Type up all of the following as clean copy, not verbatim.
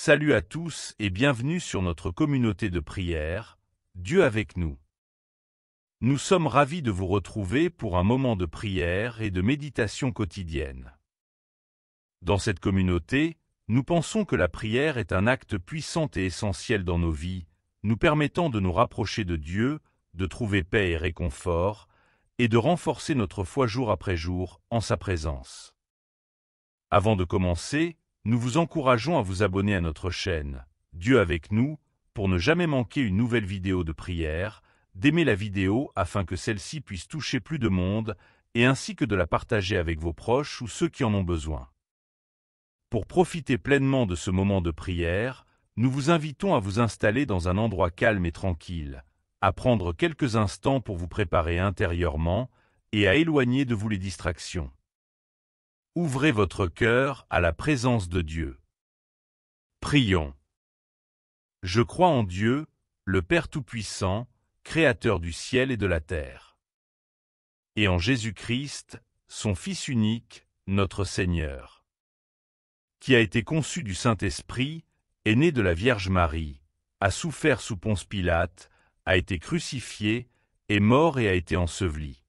Salut à tous et bienvenue sur notre communauté de prière, Dieu avec nous. Nous sommes ravis de vous retrouver pour un moment de prière et de méditation quotidienne. Dans cette communauté, nous pensons que la prière est un acte puissant et essentiel dans nos vies, nous permettant de nous rapprocher de Dieu, de trouver paix et réconfort, et de renforcer notre foi jour après jour en sa présence. Avant de commencer, nous vous encourageons à vous abonner à notre chaîne, Dieu avec nous, pour ne jamais manquer une nouvelle vidéo de prière, d'aimer la vidéo afin que celle-ci puisse toucher plus de monde, et ainsi que de la partager avec vos proches ou ceux qui en ont besoin. Pour profiter pleinement de ce moment de prière, nous vous invitons à vous installer dans un endroit calme et tranquille, à prendre quelques instants pour vous préparer intérieurement et à éloigner de vous les distractions. Ouvrez votre cœur à la présence de Dieu. Prions. Je crois en Dieu, le Père Tout-Puissant, Créateur du ciel et de la terre. Et en Jésus-Christ, son Fils unique, notre Seigneur, qui a été conçu du Saint-Esprit, est né de la Vierge Marie, a souffert sous Ponce Pilate, a été crucifié, est mort et a été enseveli.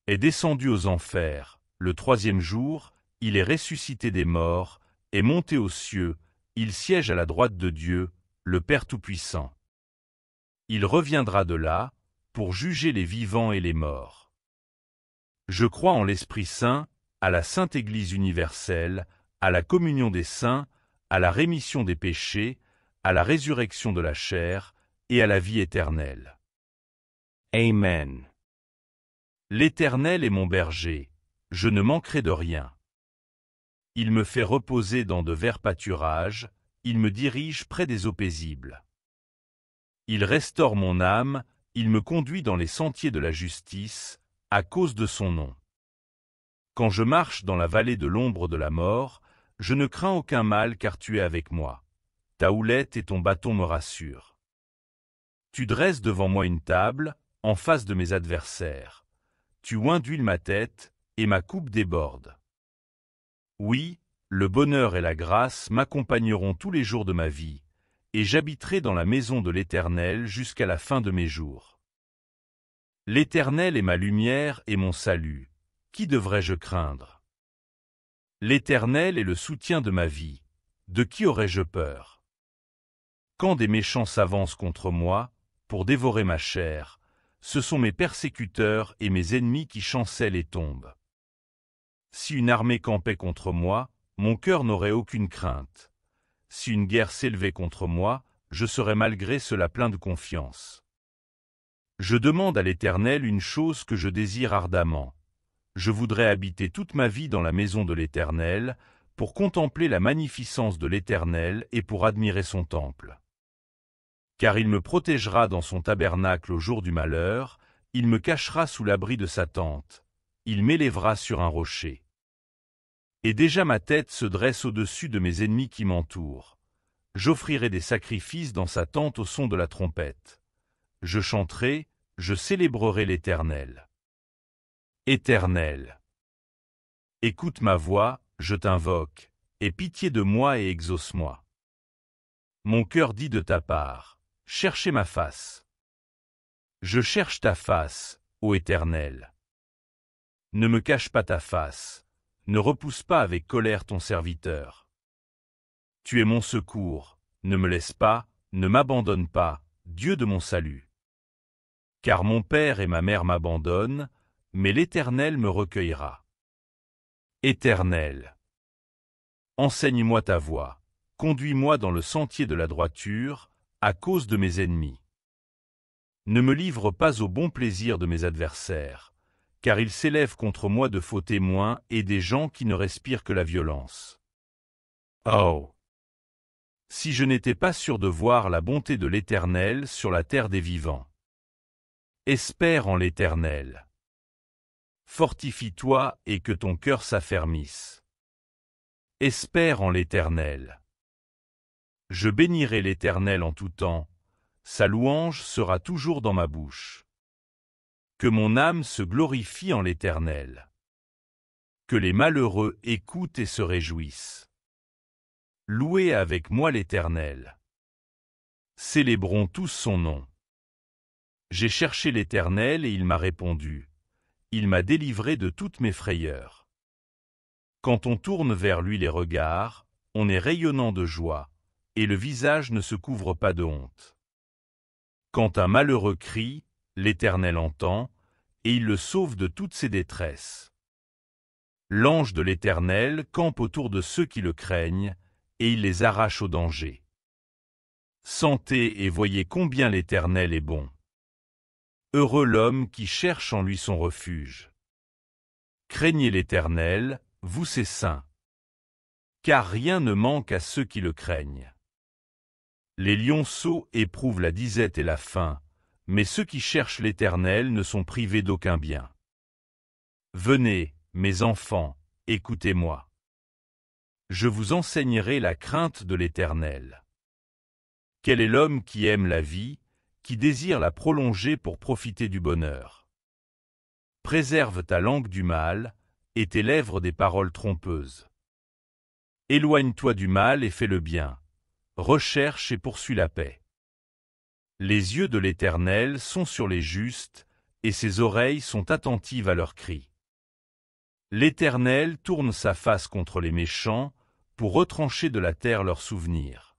Est descendu aux enfers. Le troisième jour, il est ressuscité des morts, est monté aux cieux, il siège à la droite de Dieu, le Père Tout-Puissant. Il reviendra de là, pour juger les vivants et les morts. Je crois en l'Esprit Saint, à la Sainte Église universelle, à la communion des saints, à la rémission des péchés, à la résurrection de la chair, et à la vie éternelle. Amen. L'Éternel est mon berger. Je ne manquerai de rien. Il me fait reposer dans de verts pâturages, il me dirige près des eaux paisibles. Il restaure mon âme, il me conduit dans les sentiers de la justice, à cause de son nom. Quand je marche dans la vallée de l'ombre de la mort, je ne crains aucun mal car tu es avec moi. Ta houlette et ton bâton me rassurent. Tu dresses devant moi une table, en face de mes adversaires. Tu oins d'huile ma tête, et ma coupe déborde. Oui, le bonheur et la grâce m'accompagneront tous les jours de ma vie, et j'habiterai dans la maison de l'Éternel jusqu'à la fin de mes jours. L'Éternel est ma lumière et mon salut, qui devrais-je craindre? L'Éternel est le soutien de ma vie, de qui aurais-je peur? Quand des méchants s'avancent contre moi, pour dévorer ma chair, ce sont mes persécuteurs et mes ennemis qui chancellent et tombent. Si une armée campait contre moi, mon cœur n'aurait aucune crainte. Si une guerre s'élevait contre moi, je serais malgré cela plein de confiance. Je demande à l'Éternel une chose que je désire ardemment. Je voudrais habiter toute ma vie dans la maison de l'Éternel, pour contempler la magnificence de l'Éternel et pour admirer son temple. Car il me protégera dans son tabernacle au jour du malheur, il me cachera sous l'abri de sa tente. Il m'élèvera sur un rocher. Et déjà ma tête se dresse au-dessus de mes ennemis qui m'entourent. J'offrirai des sacrifices dans sa tente au son de la trompette. Je chanterai, je célébrerai l'Éternel. Éternel, écoute ma voix, je t'invoque, aie pitié de moi et exauce-moi. Mon cœur dit de ta part, cherchez ma face. Je cherche ta face, ô Éternel. Ne me cache pas ta face, ne repousse pas avec colère ton serviteur. Tu es mon secours, ne me laisse pas, ne m'abandonne pas, Dieu de mon salut. Car mon père et ma mère m'abandonnent, mais l'Éternel me recueillera. Éternel, enseigne-moi ta voie, conduis-moi dans le sentier de la droiture, à cause de mes ennemis. Ne me livre pas au bon plaisir de mes adversaires, car il s'élève contre moi de faux témoins et des gens qui ne respirent que la violence. Oh! Si je n'étais pas sûr de voir la bonté de l'Éternel sur la terre des vivants. Espère en l'Éternel. Fortifie-toi et que ton cœur s'affermisse. Espère en l'Éternel. Je bénirai l'Éternel en tout temps, sa louange sera toujours dans ma bouche. Que mon âme se glorifie en l'Éternel. Que les malheureux écoutent et se réjouissent. Louez avec moi l'Éternel. Célébrons tous son nom. J'ai cherché l'Éternel et il m'a répondu. Il m'a délivré de toutes mes frayeurs. Quand on tourne vers lui les regards, on est rayonnant de joie, et le visage ne se couvre pas de honte. Quand un malheureux crie, l'Éternel entend, et il le sauve de toutes ses détresses. L'ange de l'Éternel campe autour de ceux qui le craignent, et il les arrache au danger. Sentez et voyez combien l'Éternel est bon. Heureux l'homme qui cherche en lui son refuge. Craignez l'Éternel, vous ses saints. Car rien ne manque à ceux qui le craignent. Les lionceaux éprouvent la disette et la faim, mais ceux qui cherchent l'Éternel ne sont privés d'aucun bien. Venez, mes enfants, écoutez-moi. Je vous enseignerai la crainte de l'Éternel. Quel est l'homme qui aime la vie, qui désire la prolonger pour profiter du bonheur? Préserve ta langue du mal, et tes lèvres des paroles trompeuses. Éloigne-toi du mal et fais le bien. Recherche et poursuis la paix. Les yeux de l'Éternel sont sur les justes, et ses oreilles sont attentives à leurs cris. L'Éternel tourne sa face contre les méchants, pour retrancher de la terre leurs souvenirs.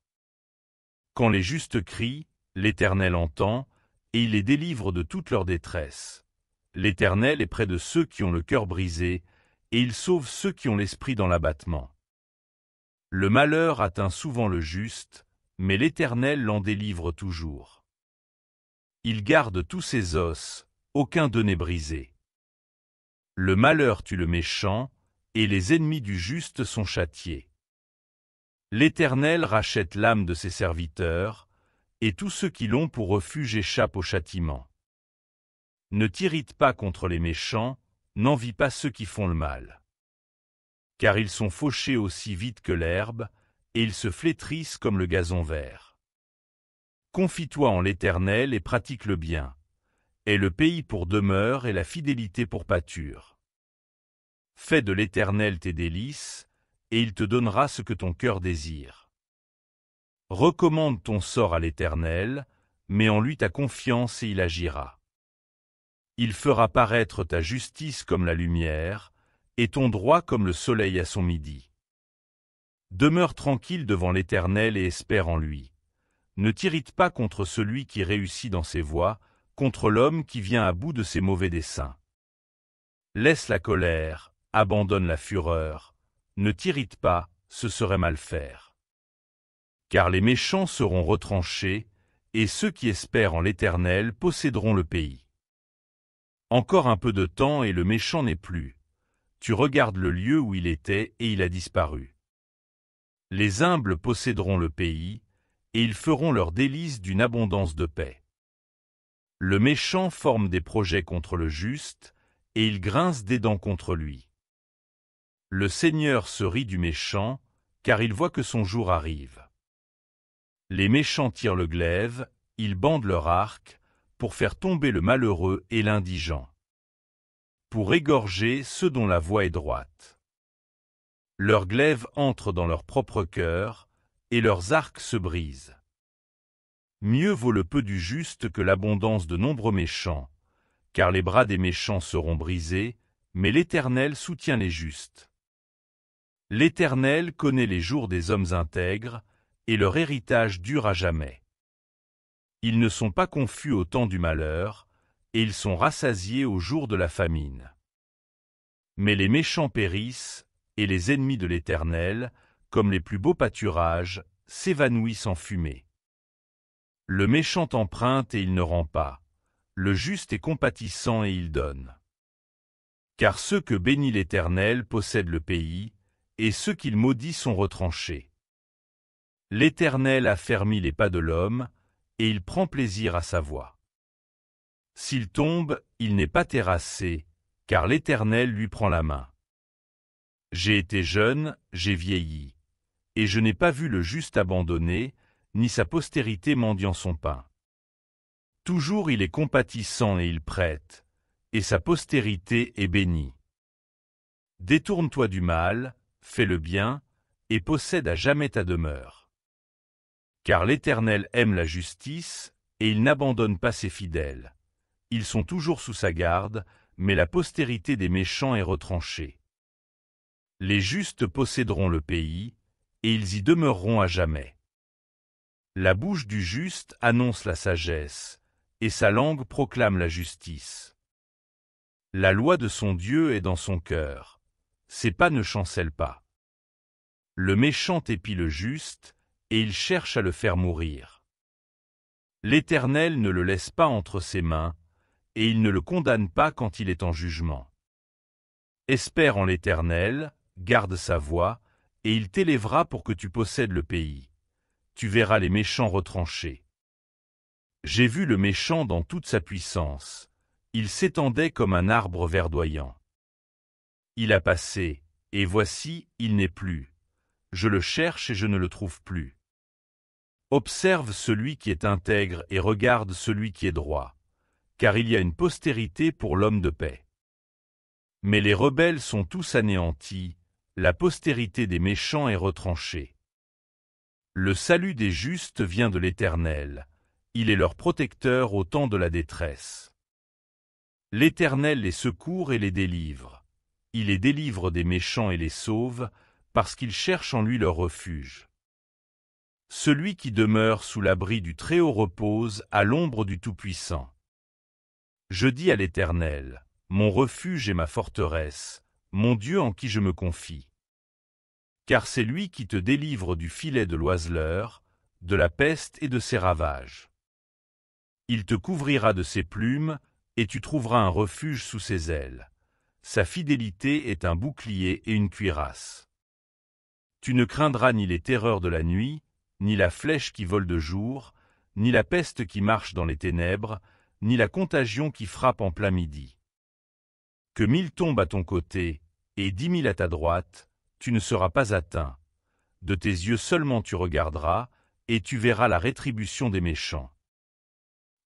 Quand les justes crient, l'Éternel entend, et il les délivre de toute leur détresse. L'Éternel est près de ceux qui ont le cœur brisé, et il sauve ceux qui ont l'esprit dans l'abattement. Le malheur atteint souvent le juste, mais l'Éternel l'en délivre toujours. Il garde tous ses os, aucun d'eux n'est brisé. Le malheur tue le méchant, et les ennemis du juste sont châtiés. L'Éternel rachète l'âme de ses serviteurs, et tous ceux qui l'ont pour refuge échappent au châtiment. Ne t'irrite pas contre les méchants, n'envie pas ceux qui font le mal. Car ils sont fauchés aussi vite que l'herbe, et ils se flétrissent comme le gazon vert. Confie-toi en l'Éternel et pratique le bien. Aie le pays pour demeure et la fidélité pour pâture. Fais de l'Éternel tes délices, et il te donnera ce que ton cœur désire. Recommande ton sort à l'Éternel, mets en lui ta confiance et il agira. Il fera paraître ta justice comme la lumière, et ton droit comme le soleil à son midi. Demeure tranquille devant l'Éternel et espère en lui. Ne t'irrite pas contre celui qui réussit dans ses voies, contre l'homme qui vient à bout de ses mauvais desseins. Laisse la colère, abandonne la fureur, ne t'irrite pas, ce serait mal faire. Car les méchants seront retranchés, et ceux qui espèrent en l'Éternel posséderont le pays. Encore un peu de temps et le méchant n'est plus. Tu regardes le lieu où il était et il a disparu. Les humbles posséderont le pays, et ils feront leur délice d'une abondance de paix. Le méchant forme des projets contre le juste, et il grince des dents contre lui. Le Seigneur se rit du méchant, car il voit que son jour arrive. Les méchants tirent le glaive, ils bandent leur arc, pour faire tomber le malheureux et l'indigent. Pour égorger ceux dont la voie est droite. Leurs glaives entrent dans leur propre cœur, et leurs arcs se brisent. Mieux vaut le peu du juste que l'abondance de nombreux méchants, car les bras des méchants seront brisés, mais l'Éternel soutient les justes. L'Éternel connaît les jours des hommes intègres, et leur héritage dure à jamais. Ils ne sont pas confus au temps du malheur, et ils sont rassasiés au jour de la famine. Mais les méchants périssent, et les ennemis de l'Éternel, comme les plus beaux pâturages, s'évanouissent en fumée. Le méchant emprunte et il ne rend pas, le juste est compatissant et il donne. Car ceux que bénit l'Éternel possèdent le pays, et ceux qu'il maudit sont retranchés. L'Éternel affermit les pas de l'homme, et il prend plaisir à sa voie. S'il tombe, il n'est pas terrassé, car l'Éternel lui prend la main. J'ai été jeune, j'ai vieilli, et je n'ai pas vu le juste abandonné, ni sa postérité mendiant son pain. Toujours il est compatissant et il prête, et sa postérité est bénie. Détourne-toi du mal, fais le bien, et possède à jamais ta demeure. Car l'Éternel aime la justice, et il n'abandonne pas ses fidèles. Ils sont toujours sous sa garde, mais la postérité des méchants est retranchée. Les justes posséderont le pays, et ils y demeureront à jamais. La bouche du juste annonce la sagesse, et sa langue proclame la justice. La loi de son Dieu est dans son cœur, ses pas ne chancellent pas. Le méchant épie le juste, et il cherche à le faire mourir. L'Éternel ne le laisse pas entre ses mains, et il ne le condamne pas quand il est en jugement. Espère en l'Éternel, garde sa voie, et il t'élèvera pour que tu possèdes le pays. Tu verras les méchants retranchés. J'ai vu le méchant dans toute sa puissance. Il s'étendait comme un arbre verdoyant. Il a passé, et voici, il n'est plus. Je le cherche et je ne le trouve plus. Observe celui qui est intègre et regarde celui qui est droit, car il y a une postérité pour l'homme de paix. Mais les rebelles sont tous anéantis, la postérité des méchants est retranchée. Le salut des justes vient de l'Éternel, il est leur protecteur au temps de la détresse. L'Éternel les secourt et les délivre. Il les délivre des méchants et les sauve, parce qu'ils cherchent en lui leur refuge. Celui qui demeure sous l'abri du Très-Haut repose à l'ombre du Tout-Puissant. Je dis à l'Éternel, mon refuge et ma forteresse, mon Dieu en qui je me confie. Car c'est lui qui te délivre du filet de l'oiseleur, de la peste et de ses ravages. Il te couvrira de ses plumes, et tu trouveras un refuge sous ses ailes. Sa fidélité est un bouclier et une cuirasse. Tu ne craindras ni les terreurs de la nuit, ni la flèche qui vole de jour, ni la peste qui marche dans les ténèbres, ni la contagion qui frappe en plein midi. Que 1000 tombent à ton côté, et 10 000 à ta droite, tu ne seras pas atteint. De tes yeux seulement tu regarderas, et tu verras la rétribution des méchants.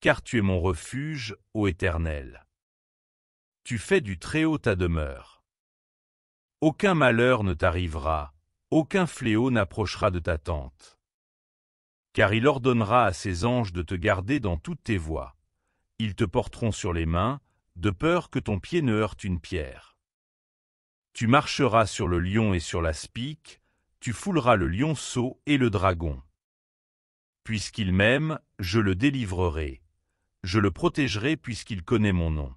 Car tu es mon refuge, ô Éternel. Tu fais du Très-Haut ta demeure. Aucun malheur ne t'arrivera, aucun fléau n'approchera de ta tente. Car il ordonnera à ses anges de te garder dans toutes tes voies. Ils te porteront sur les mains, de peur que ton pied ne heurte une pierre. Tu marcheras sur le lion et sur l'aspic, tu fouleras le lionceau et le dragon. Puisqu'il m'aime, je le délivrerai. Je le protégerai puisqu'il connaît mon nom.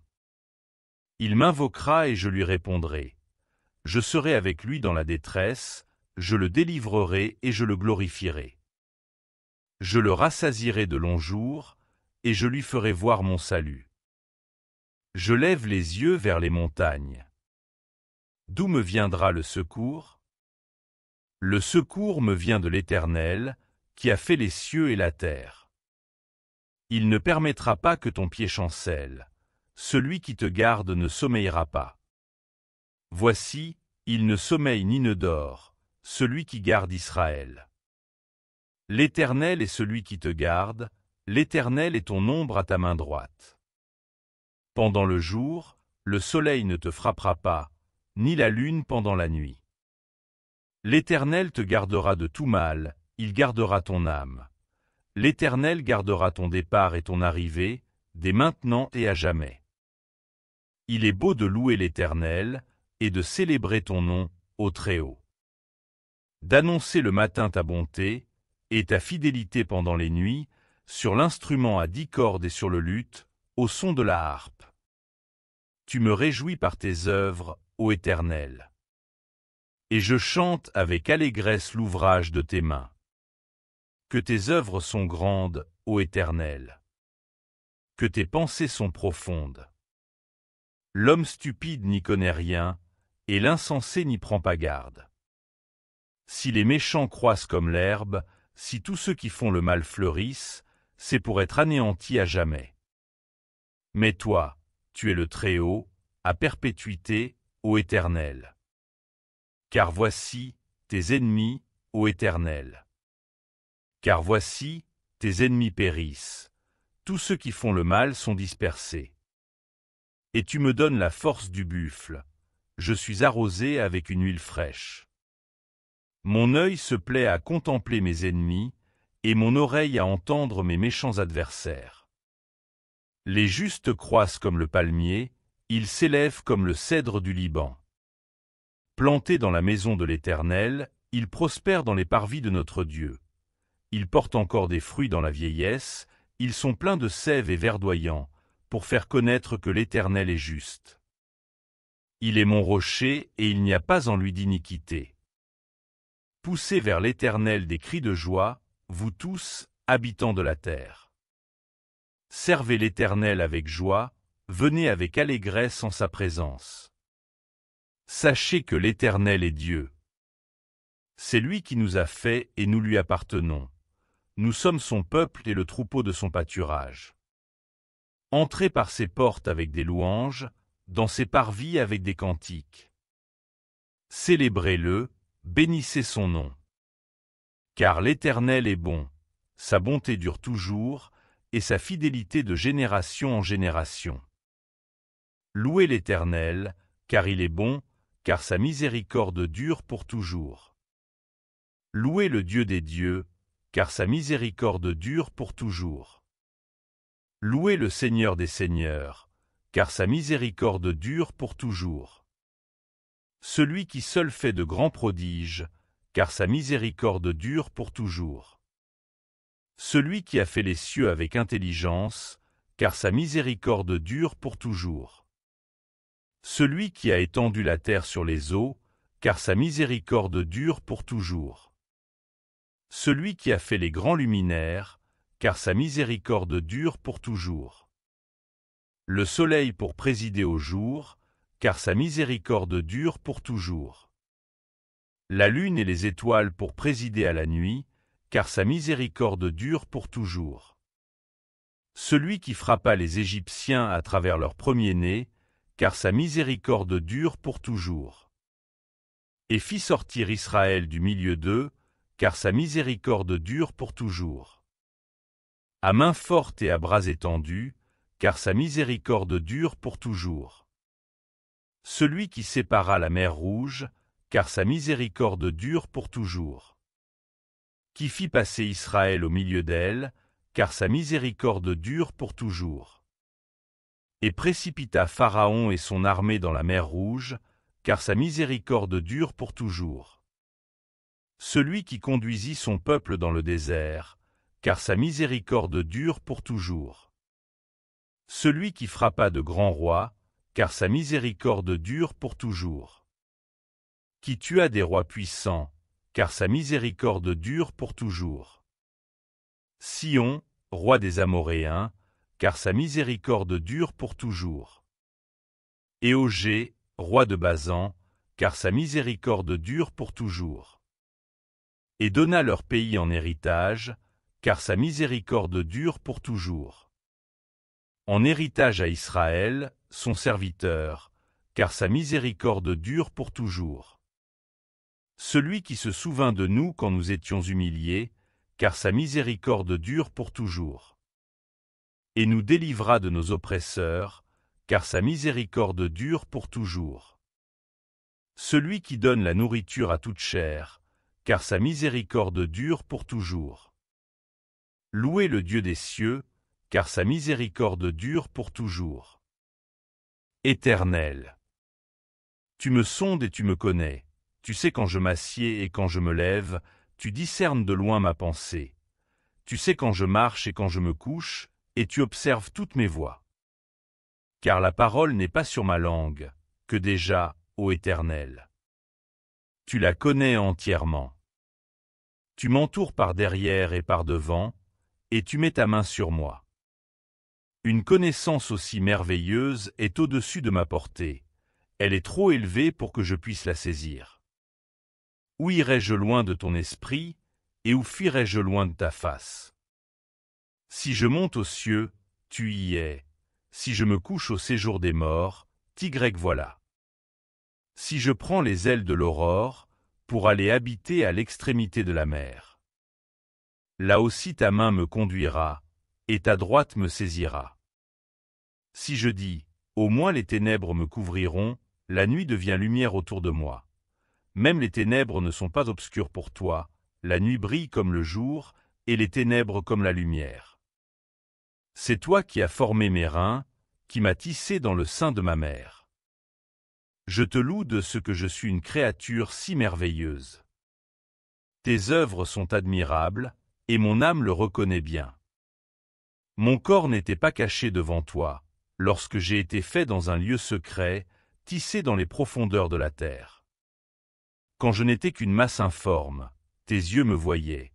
Il m'invoquera et je lui répondrai. Je serai avec lui dans la détresse, je le délivrerai et je le glorifierai. Je le rassasierai de longs jours, et je lui ferai voir mon salut. Je lève les yeux vers les montagnes. D'où me viendra le secours? Le secours me vient de l'Éternel, qui a fait les cieux et la terre. Il ne permettra pas que ton pied chancelle. Celui qui te garde ne sommeillera pas. Voici, il ne sommeille ni ne dort, celui qui garde Israël. L'Éternel est celui qui te garde, l'Éternel est ton ombre à ta main droite. Pendant le jour, le soleil ne te frappera pas, ni la lune pendant la nuit. L'Éternel te gardera de tout mal, il gardera ton âme. L'Éternel gardera ton départ et ton arrivée, dès maintenant et à jamais. Il est beau de louer l'Éternel, et de célébrer ton nom, ô Très-Haut. D'annoncer le matin ta bonté, et ta fidélité pendant les nuits, sur l'instrument à 10 cordes et sur le luth, au son de la harpe. Tu me réjouis par tes œuvres, ô Éternel. Et je chante avec allégresse l'ouvrage de tes mains. Que tes œuvres sont grandes, ô Éternel. Que tes pensées sont profondes. L'homme stupide n'y connaît rien, et l'insensé n'y prend pas garde. Si les méchants croissent comme l'herbe, si tous ceux qui font le mal fleurissent, c'est pour être anéantis à jamais. Mais toi, tu es le Très-Haut, à perpétuité, ô Éternel. Car voici, tes ennemis, ô Éternel. Car voici, tes ennemis périssent, tous ceux qui font le mal sont dispersés. Et tu me donnes la force du buffle, je suis arrosé avec une huile fraîche. Mon œil se plaît à contempler mes ennemis, et mon oreille à entendre mes méchants adversaires. Les justes croissent comme le palmier, ils s'élèvent comme le cèdre du Liban. Plantés dans la maison de l'Éternel, ils prospèrent dans les parvis de notre Dieu. Ils portent encore des fruits dans la vieillesse, ils sont pleins de sève et verdoyants, pour faire connaître que l'Éternel est juste. Il est mon rocher, et il n'y a pas en lui d'iniquité. Poussez vers l'Éternel des cris de joie, vous tous, habitants de la terre. Servez l'Éternel avec joie, venez avec allégresse en sa présence. Sachez que l'Éternel est Dieu. C'est lui qui nous a fait et nous lui appartenons. Nous sommes son peuple et le troupeau de son pâturage. Entrez par ses portes avec des louanges, dans ses parvis avec des cantiques. Célébrez-le, bénissez son nom. Car l'Éternel est bon, sa bonté dure toujours, et sa fidélité de génération en génération. Louez l'Éternel, car il est bon, car sa miséricorde dure pour toujours. Louez le Dieu des dieux, car sa miséricorde dure pour toujours. Louez le Seigneur des seigneurs, car sa miséricorde dure pour toujours. Celui qui seul fait de grands prodiges, car sa miséricorde dure pour toujours. Celui qui a fait les cieux avec intelligence, car sa miséricorde dure pour toujours. Celui qui a étendu la terre sur les eaux, car sa miséricorde dure pour toujours. Celui qui a fait les grands luminaires, car sa miséricorde dure pour toujours. Le soleil pour présider au jour, car sa miséricorde dure pour toujours. La lune et les étoiles pour présider à la nuit, car sa miséricorde dure pour toujours. Celui qui frappa les Égyptiens à travers leur premier-né, car sa miséricorde dure pour toujours. Et fit sortir Israël du milieu d'eux, car sa miséricorde dure pour toujours. À main forte et à bras étendus, car sa miséricorde dure pour toujours. Celui qui sépara la mer Rouge, car sa miséricorde dure pour toujours. Qui fit passer Israël au milieu d'elle, car sa miséricorde dure pour toujours. Et précipita Pharaon et son armée dans la mer Rouge, car sa miséricorde dure pour toujours. Celui qui conduisit son peuple dans le désert, car sa miséricorde dure pour toujours. Celui qui frappa de grands rois, car sa miséricorde dure pour toujours. Qui tua des rois puissants, car sa miséricorde dure pour toujours. Sion, roi des Amoréens, car sa miséricorde dure pour toujours. Et Ogé, roi de Basan, car sa miséricorde dure pour toujours. Et donna leur pays en héritage, car sa miséricorde dure pour toujours. En héritage à Israël, son serviteur, car sa miséricorde dure pour toujours. Celui qui se souvint de nous quand nous étions humiliés, car sa miséricorde dure pour toujours. Et nous délivra de nos oppresseurs, car sa miséricorde dure pour toujours. Celui qui donne la nourriture à toute chair, car sa miséricorde dure pour toujours. Louez le Dieu des cieux, car sa miséricorde dure pour toujours. Éternel, tu me sondes et tu me connais, tu sais quand je m'assieds et quand je me lève, tu discernes de loin ma pensée. Tu sais quand je marche et quand je me couche, et tu observes toutes mes voies. Car la parole n'est pas sur ma langue, que déjà, ô Éternel. Tu la connais entièrement. Tu m'entoures par derrière et par devant, et tu mets ta main sur moi. Une connaissance aussi merveilleuse est au-dessus de ma portée. Elle est trop élevée pour que je puisse la saisir. Où irais-je loin de ton esprit, et où fuirais-je loin de ta face? Si je monte aux cieux, tu y es. Si je me couche au séjour des morts, t'y voilà. Si je prends les ailes de l'aurore, pour aller habiter à l'extrémité de la mer. Là aussi ta main me conduira, et ta droite me saisira. Si je dis, au moins les ténèbres me couvriront, la nuit devient lumière autour de moi. Même les ténèbres ne sont pas obscures pour toi, la nuit brille comme le jour, et les ténèbres comme la lumière. C'est toi qui as formé mes reins, qui m'as tissé dans le sein de ma mère. Je te loue de ce que je suis une créature si merveilleuse. Tes œuvres sont admirables, et mon âme le reconnaît bien. Mon corps n'était pas caché devant toi, lorsque j'ai été fait dans un lieu secret, tissé dans les profondeurs de la terre. Quand je n'étais qu'une masse informe, tes yeux me voyaient,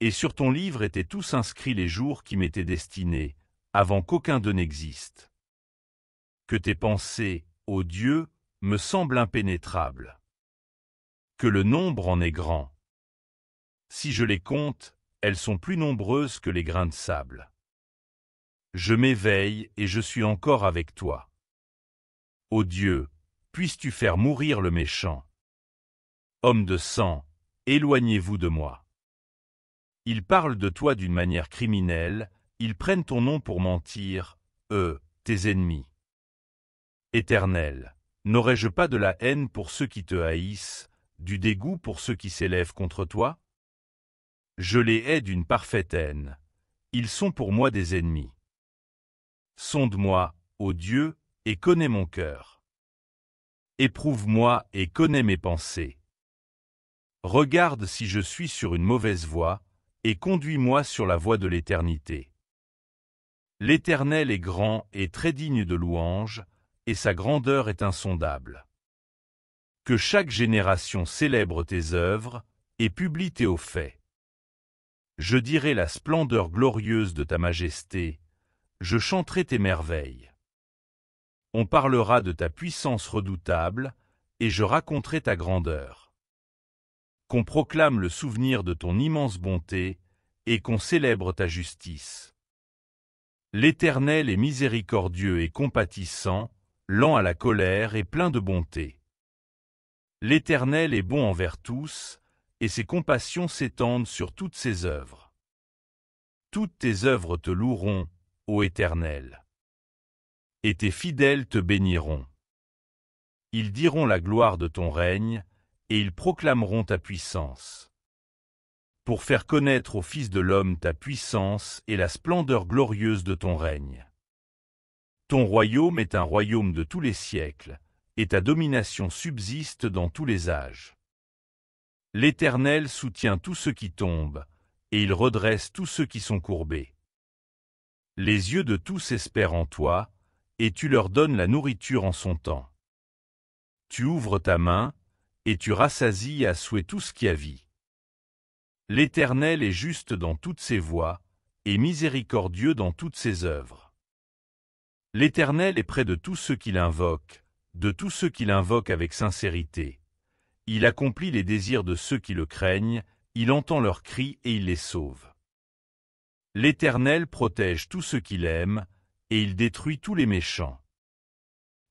et sur ton livre étaient tous inscrits les jours qui m'étaient destinés, avant qu'aucun d'eux n'existe. Que tes pensées, ô Dieu, me semblent impénétrables. Que le nombre en est grand. Si je les compte, elles sont plus nombreuses que les grains de sable. Je m'éveille et je suis encore avec toi. Ô Dieu, puisses-tu faire mourir le méchant. Homme de sang, éloignez-vous de moi. Ils parlent de toi d'une manière criminelle, ils prennent ton nom pour mentir, eux, tes ennemis. Éternel, n'aurais-je pas de la haine pour ceux qui te haïssent, du dégoût pour ceux qui s'élèvent contre toi? Je les hais d'une parfaite haine. Ils sont pour moi des ennemis. Sonde-moi, ô Dieu, et connais mon cœur. Éprouve-moi et connais mes pensées. Regarde si je suis sur une mauvaise voie, et conduis-moi sur la voie de l'éternité. L'Éternel est grand et très digne de louange, et sa grandeur est insondable. Que chaque génération célèbre tes œuvres, et publie tes hauts faits. Je dirai la splendeur glorieuse de ta majesté, je chanterai tes merveilles. On parlera de ta puissance redoutable, et je raconterai ta grandeur. Qu'on proclame le souvenir de ton immense bonté, et qu'on célèbre ta justice. L'Éternel est miséricordieux et compatissant, lent à la colère et plein de bonté. L'Éternel est bon envers tous, et ses compassions s'étendent sur toutes ses œuvres. Toutes tes œuvres te loueront, ô Éternel. Et tes fidèles te béniront. Ils diront la gloire de ton règne, et ils proclameront ta puissance. Pour faire connaître aux fils de l'homme ta puissance et la splendeur glorieuse de ton règne. Ton royaume est un royaume de tous les siècles, et ta domination subsiste dans tous les âges. L'Éternel soutient tous ceux qui tombent, et il redresse tous ceux qui sont courbés. Les yeux de tous espèrent en toi, et tu leur donnes la nourriture en son temps. Tu ouvres ta main, et tu rassasies à souhait tout ce qui a vie. L'Éternel est juste dans toutes ses voies, et miséricordieux dans toutes ses œuvres. L'Éternel est près de tous ceux qui l'invoquent, de tous ceux qui l'invoquent avec sincérité. Il accomplit les désirs de ceux qui le craignent, il entend leurs cris et il les sauve. L'Éternel protège tous ceux qu'il aime, et il détruit tous les méchants.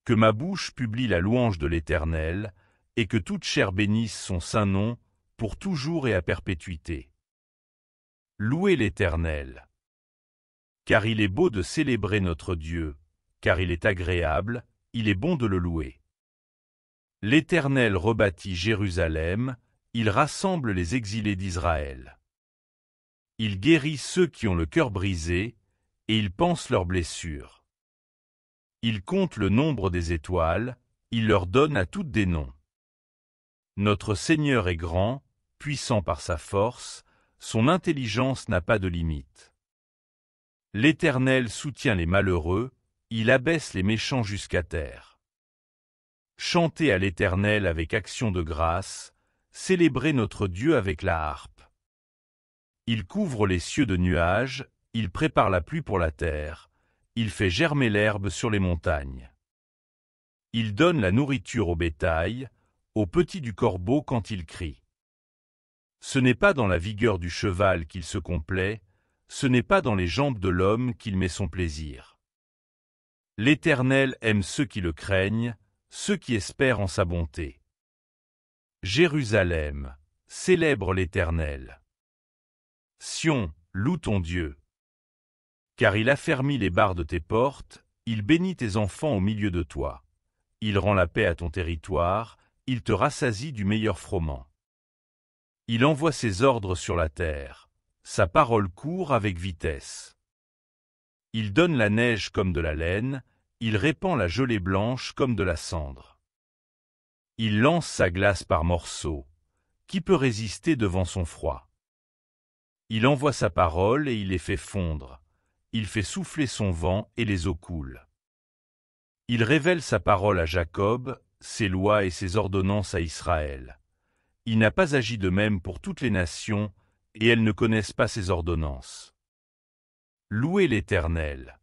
Que ma bouche publie la louange de l'Éternel, et que toute chair bénisse son saint nom, pour toujours et à perpétuité. Louez l'Éternel. Car il est beau de célébrer notre Dieu, car il est agréable, il est bon de le louer. L'Éternel rebâtit Jérusalem, il rassemble les exilés d'Israël. Il guérit ceux qui ont le cœur brisé, et il panse leurs blessures. Il compte le nombre des étoiles, il leur donne à toutes des noms. Notre Seigneur est grand, puissant par sa force, son intelligence n'a pas de limite. L'Éternel soutient les malheureux, il abaisse les méchants jusqu'à terre. Chantez à l'Éternel avec action de grâce, célébrez notre Dieu avec la harpe. Il couvre les cieux de nuages, il prépare la pluie pour la terre, il fait germer l'herbe sur les montagnes. Il donne la nourriture au bétail, aux petits du corbeau quand il crie. Ce n'est pas dans la vigueur du cheval qu'il se complaît, ce n'est pas dans les jambes de l'homme qu'il met son plaisir. L'Éternel aime ceux qui le craignent, ceux qui espèrent en sa bonté. Jérusalem, célèbre l'Éternel. Sion, loue ton Dieu. Car il affermit les barres de tes portes, il bénit tes enfants au milieu de toi. Il rend la paix à ton territoire, il te rassasie du meilleur froment. Il envoie ses ordres sur la terre, sa parole court avec vitesse. Il donne la neige comme de la laine, il répand la gelée blanche comme de la cendre. Il lance sa glace par morceaux. Qui peut résister devant son froid? Il envoie sa parole et il les fait fondre. Il fait souffler son vent et les eaux coulent. Il révèle sa parole à Jacob, ses lois et ses ordonnances à Israël. Il n'a pas agi de même pour toutes les nations, et elles ne connaissent pas ses ordonnances. Louez l'Éternel.